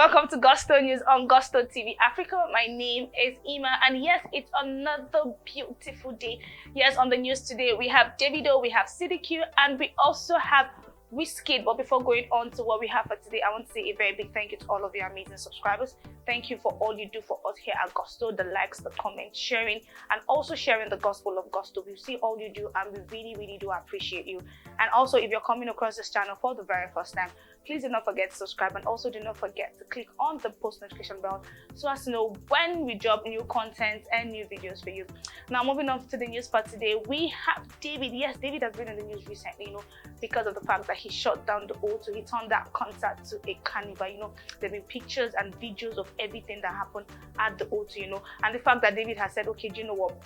welcome to Gusto News on Gusto TV Africa. My name is Ima, and yes, it's another beautiful day. Yes, on the news today, we have Davido, we have CDQ, and we also have WIZKID. But before going on to what we have for today, I want to say a very big thank you to all of your amazing subscribers. Thank you for all you do for us here at Gusto, the likes, the comments, sharing, and also sharing the gospel of Gusto. We see all you do, and we really do appreciate you. And also, if you're coming across this channel for the very first time, please do not forget to subscribe, and also do not forget to click on the post notification bell so as to know when we drop new content and new videos for you. Now, moving on to the news part today, we have David. Yes, David has been in the news recently, because of the fact that he shut down the O2. He turned that concert to a carnival. There have been pictures and videos of everything that happened at the O2, and the fact that David has said, okay, do you know what?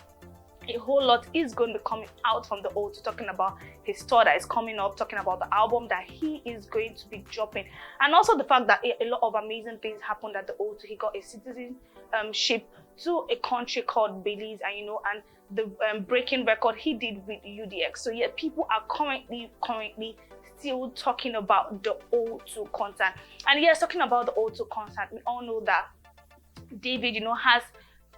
A whole lot is going to be coming out from the O2, talking about his tour that is coming up, talking about the album that he is going to be dropping, and also the fact that a lot of amazing things happened at the O2. He got a citizenship to a country called Belize, and the breaking record he did with UDX. So yeah, people are currently still talking about the O2 concert. And yes, talking about the O2 concert, we all know that David, has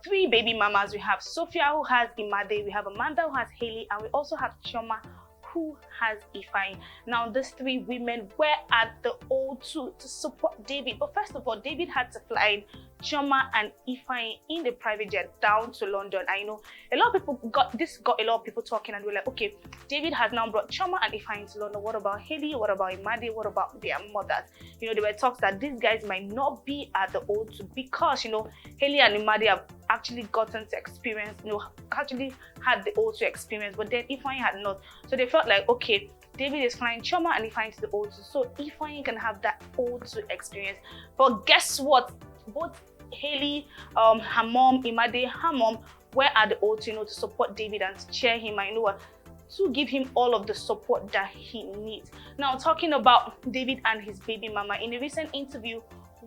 3 baby mamas. We have Sophia, who has Imade, we have Amanda, who has Haley, and we also have Chioma, who has Ifeanyi. Now, these 3 women were at the O2 to support David. But first of all, David had to fly in Chioma and Ifeanyi in a private jet down to London. I know a lot of people got a lot of people talking, and we're like, okay, David has now brought Chioma and Ifeanyi to London. What about Haley? What about Imade? What about their mothers? There were talks that these guys might not be at the O2 because, Haley and Imade have actually gotten to experience, actually had the O2 experience, but then Ifeanyi had not. So they felt like, okay, David is flying Chioma and Ifeanyi to the O2, so Ifeanyi can have that O2 experience. But guess what? Both Haley, her mom, Imade, her mom, were at the O2, to support David and to cheer him, to give him all of the support that he needs. Now, talking about David and his baby mama, in a recent interview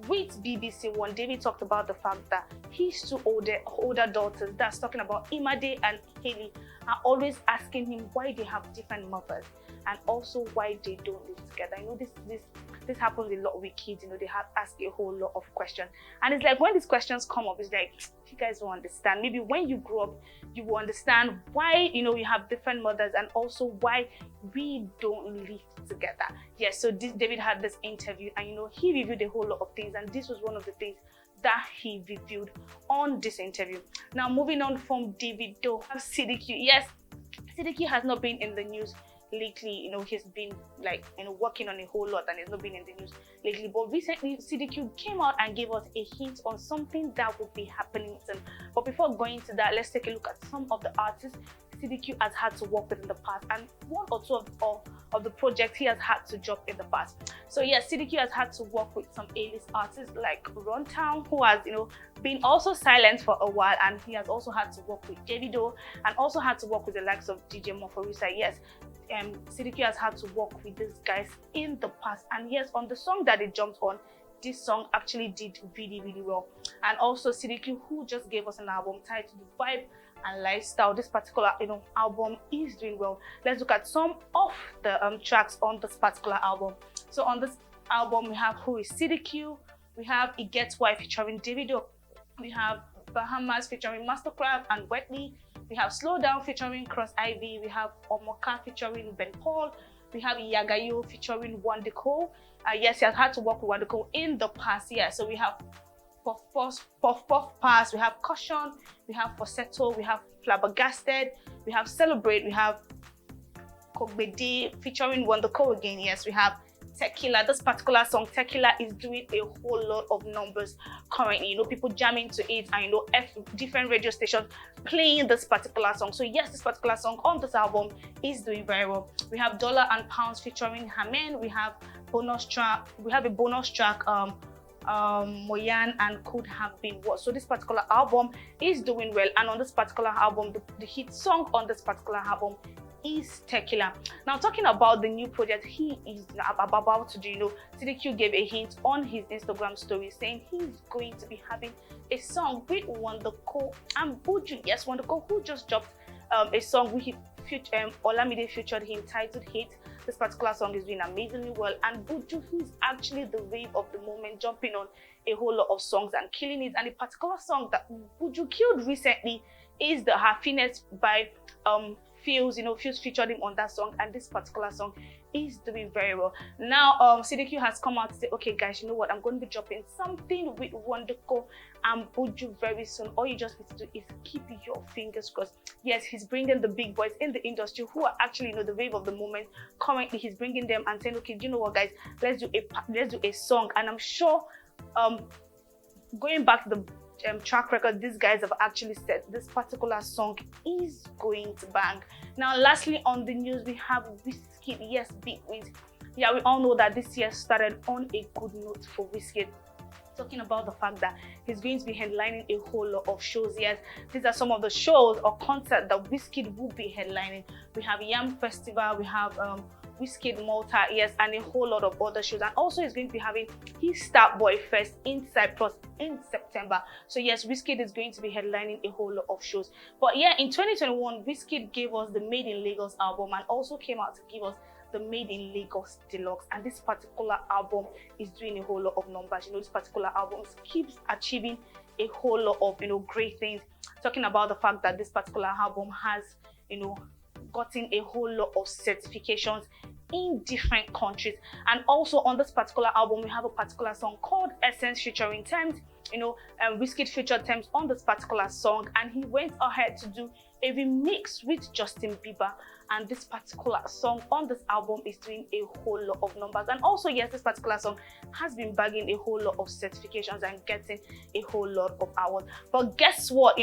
with BBC One, David talked about the fact that his 2 older daughters, that's talking about Imade and Haley, are always asking him why they have different mothers and also why they don't live together. This happens a lot with kids. They ask a whole lot of questions, and it's like when these questions come up, it's like, you guys don't understand. Maybe when you grow up, you will understand why you have different mothers and also why we don't live together. Yes, so David had this interview, and he reviewed a whole lot of things, and this was one of the things that he reviewed on this interview. Now, moving on from Davido, CDQ. Yes, CDQ has not been in the news lately. He's been working on a whole lot, and he's not been in the news lately. But recently, CDQ came out and gave us a hint on something that will be happening soon. But before going to that, let's take a look at some of the artists CDQ has had to work with in the past, and 1 or 2 of the projects he has had to drop in the past. So yes, CDQ has had to work with some A-list artists like Runtown, who has been also silent for a while, and he has also had to work with Davido, and also had to work with the likes of DJ Moforisa. Yes, CDQ has had to work with these guys in the past, and yes, on the song that they jumped on, this song actually did really well. And also CDQ, who just gave us an album titled Vibe and Lifestyle. This particular album is doing well. Let's look at some of the tracks on this particular album. So on this album, we have Who is CDQ, we have It Gets Why featuring Davido, we have Bahamas featuring Mastercraft and Wetley, we have Slow Down featuring Cross Ivy, we have Omoka featuring Ben Paul, we have Yagayo featuring Wande. Yes, he has had to work with Wande in the past. Yeah, so we have Puff Pass, we have Caution, we have Falsetto, we have Flabbergasted, we have Celebrate, we have Kogbede featuring Wande again. Yes, we have Tequila. This particular song, Tequila, is doing a whole lot of numbers currently. People jamming to it, and different radio stations playing this particular song. So yes, this particular song on this album is doing very well. We have Dollar and Pounds featuring Hamen. We have bonus track. We have a bonus track, Moyan and Could Have Been What. So this particular album is doing well, and on this particular album, the hit song on this particular album is Tequila. Now, talking about the new project he is about to do, CDQ gave a hint on his Instagram story saying he's going to be having a song with Wande and Buju. Yes, Wande, who just dropped a song Olamide featured him titled Hate. This particular song is doing amazingly well, and Buju, who's actually the wave of the moment, jumping on a whole lot of songs and killing it. And the particular song that Buju killed recently is the Happiness by Fields. Fields featured him on that song, and this particular song is doing very well. Now CDQ has come out to say, okay guys, you know what, I'm going to be dropping something with Wande and Buju very soon. All you just need to do is keep your fingers crossed. Yes, he's bringing the big boys in the industry who are actually the wave of the moment. Currently he's bringing them and saying, okay, do you know what guys, let's do a song. And I'm sure going back to the track record, these guys have actually said this particular song is going to bang. Now lastly on the news, we have WIZKID. Yes, big wins. Yeah, we all know that this year started on a good note for WIZKID, talking about the fact that he's going to be headlining a whole lot of shows. Yes, these are some of the shows or concerts that WIZKID will be headlining. We have Yam Festival, we have WIZKID Malta, yes, and a whole lot of other shows. And also he's going to be having his Starboy Fest in Cyprus in September. So yes, WIZKID is going to be headlining a whole lot of shows. But yeah, in 2021, WIZKID gave us the Made in Lagos album and also came out to give us the Made in Lagos Deluxe. And this particular album is doing a whole lot of numbers. This particular album keeps achieving a whole lot of great things. Talking about the fact that this particular album has gotten a whole lot of certifications in different countries. And also on this particular album, we have a particular song called Essence featuring Tems. WIZKID featured Tems on this particular song, and he went ahead to do a remix with Justin Bieber. And this particular song on this album is doing a whole lot of numbers. And also, yes, this particular song has been bagging a whole lot of certifications and getting a whole lot of awards. But guess what?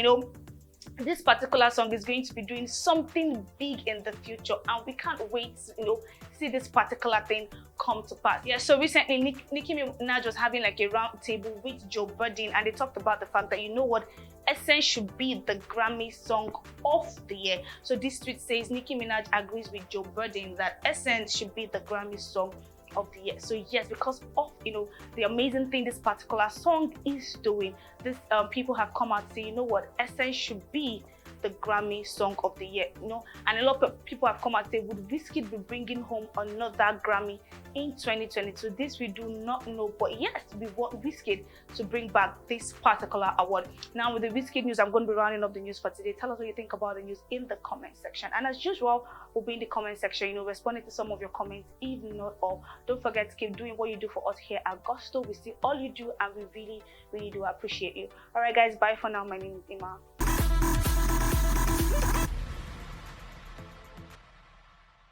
This particular song is going to be doing something big in the future, and we can't wait to see this particular thing come to pass. Yeah, so recently Nicki Minaj was having like a round table with Joe Budden, and they talked about the fact that Essence should be the Grammy song of the year. So this tweet says Nicki Minaj agrees with Joe Budden that Essence should be the Grammy song of the year. So yes, because of the amazing thing this particular song is doing, this people have come out to say, Essence should be the Grammy song of the year. And a lot of people have come out and say, would WIZKID be bringing home another Grammy in 2022? This we do not know, but yes, we want WIZKID to bring back this particular award. Now with the WIZKID news, I'm going to be rounding up the news for today. Tell us what you think about the news in the comment section, and as usual, we'll be in the comment section responding to some of your comments, if not all. Don't forget to keep doing what you do for us here at Gusto. We see all you do, and we really do appreciate you. All right guys, bye for now. My name is Ima.